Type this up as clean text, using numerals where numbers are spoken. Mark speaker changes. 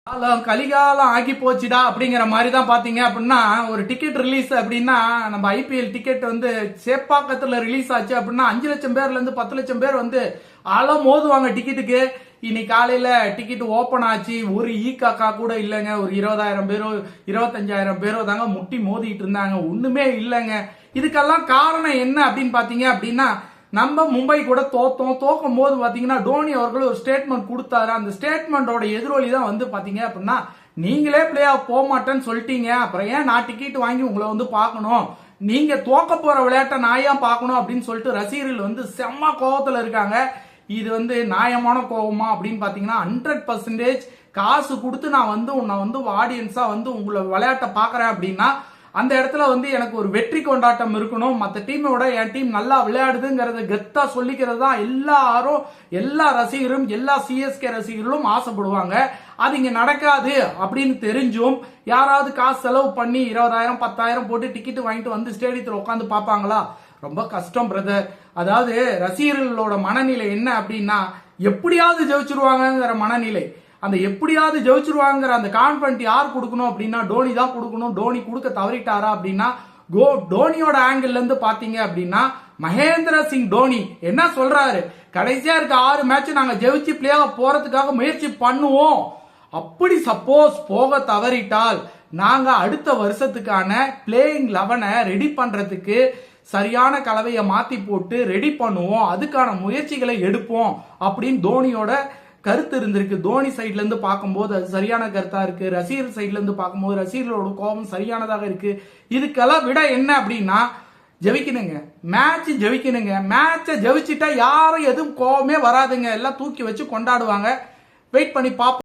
Speaker 1: காலம் கலிகாலம் ஆகி போச்சுடா அப்படிங்கிற மாதிரி தான் பாத்தீங்க அப்படின்னா ஒரு டிக்கெட் ரிலீஸ் அப்படின்னா நம்ம ஐபிஎல் டிக்கெட் வந்து சேப்பாக்கத்துல ரிலீஸ் ஆச்சு அப்படின்னா 5 லட்சம் பேர்ல இருந்து 10 லட்சம் பேர் வந்து மோதுவாங்க டிக்கெட்டுக்கு. இன்னைக்கு காலையில டிக்கெட் ஓபன் ஆச்சு, ஒரு காக்கா கூட இல்லைங்க. ஒரு 20,000 பேரோ 25,000 பேரோ தாங்க முட்டி மோதிட்டு இருந்தாங்க, ஒண்ணுமே இல்லைங்க. இதுக்கெல்லாம் காரணம் என்ன அப்படின்னு பாத்தீங்க அப்படின்னா, நம்ம மும்பை கூட தோக்கும் போது பாத்தீங்கன்னா டோனி அவர்கள் ஒரு ஸ்டேட்மெண்ட் கொடுத்தாரு. அந்த ஸ்டேட்மெண்டோட எதிரொலி தான் வந்து பாத்தீங்க அப்படின்னா, நீங்களே பிளே ஆஃப் போக மாட்டேன்னு சொல்லிட்டீங்க, அப்புறம் ஏன் நான் டிக்கெட் வாங்கி உங்களை வந்து பார்க்கணும், நீங்க தோக்க போற விளையாட்டை நான் ஏன் பார்க்கணும் அப்படின்னு சொல்லிட்டு ரசிகர்கள் வந்து செம்ம கோபத்துல இருக்காங்க. இது வந்து நியாயமான கோபமா அப்படின்னு பாத்தீங்கன்னா 100% காசு கொடுத்து நான் வந்து உன்னை வந்து ஆடியன்ஸா வந்து உங்களை விளையாட்டை பாக்குறேன் அப்படின்னா அந்த இடத்துல வந்து எனக்கு ஒரு வெற்றி கொண்டாட்டம் இருக்கணும். மற்ற டீமோட என் டீம் நல்லா விளையாடுதுங்கிறத கெத்தா சொல்லிக்கிறது தான் எல்லா ரசிகரும் எல்லா சிஎஸ்கே ரசிகர்களும் ஆசைப்படுவாங்க. அது இங்க நடக்காது அப்படின்னு தெரிஞ்சும் யாராவது காசு செலவு பண்ணி 20,000 10,000 போட்டு டிக்கெட் வாங்கிட்டு வந்து ஸ்டேடியத்தில் உட்காந்து பார்ப்பாங்களா? ரொம்ப கஷ்டம் பிரதர். அதாவது ரசிகர்களோட மனநிலை என்ன அப்படின்னா, எப்படியாவது ஜெயிச்சிருவாங்கிற மனநிலை. அந்த எப்படியாவது ஜெயிச்சிருவாங்கிற அந்த கான்பிடன்ட் யார் கொடுக்கணும் அப்படின்னா டோனி தான் கொடுக்கணும். டோனி கொடுக்க தவறிட்டாரா அப்படின்னா டோனியோட ஆங்கிள் இருந்து பாத்தீங்க அப்படின்னா மகேந்திர சிங் தோனி என்ன சொல்றாரு, கடைசியா இருக்க 6 மேட்ச் நாங்க ஜெயிச்சு பிளே ஆஃப் போறதுக்காக முயற்சி பண்ணுவோம். அப்படி சப்போஸ் போக தவறிட்டால் நாங்க அடுத்த வருஷத்துக்கான பிளேயிங் 11 ரெடி பண்றதுக்கு சரியான கலவையை மாத்தி போட்டு ரெடி பண்ணுவோம், அதுக்கான முயற்சிகளை எடுப்போம் அப்படின்னு தோனியோட கருத்து இருந்திருக்கு. தோனி சைட்ல இருந்து பார்க்கும்போது அது சரியான கருத்தா இருக்கு, ரசிகர் சைட்ல இருந்து பார்க்கும்போது ரசிகர்களோட கோபம் சரியானதாக இருக்கு. இதுக்கெல்லாம் விட என்ன அப்படின்னா ஜெயிக்கணுங்க, மேட்ச் ஜெயிக்கணுங்க. மேட்சை ஜெயிச்சிட்டா யாரும் எதுவும் கோபமே வராதுங்க, எல்லாம் தூக்கி வச்சு கொண்டாடுவாங்க. வெயிட் பண்ணி பார்ப்போம்.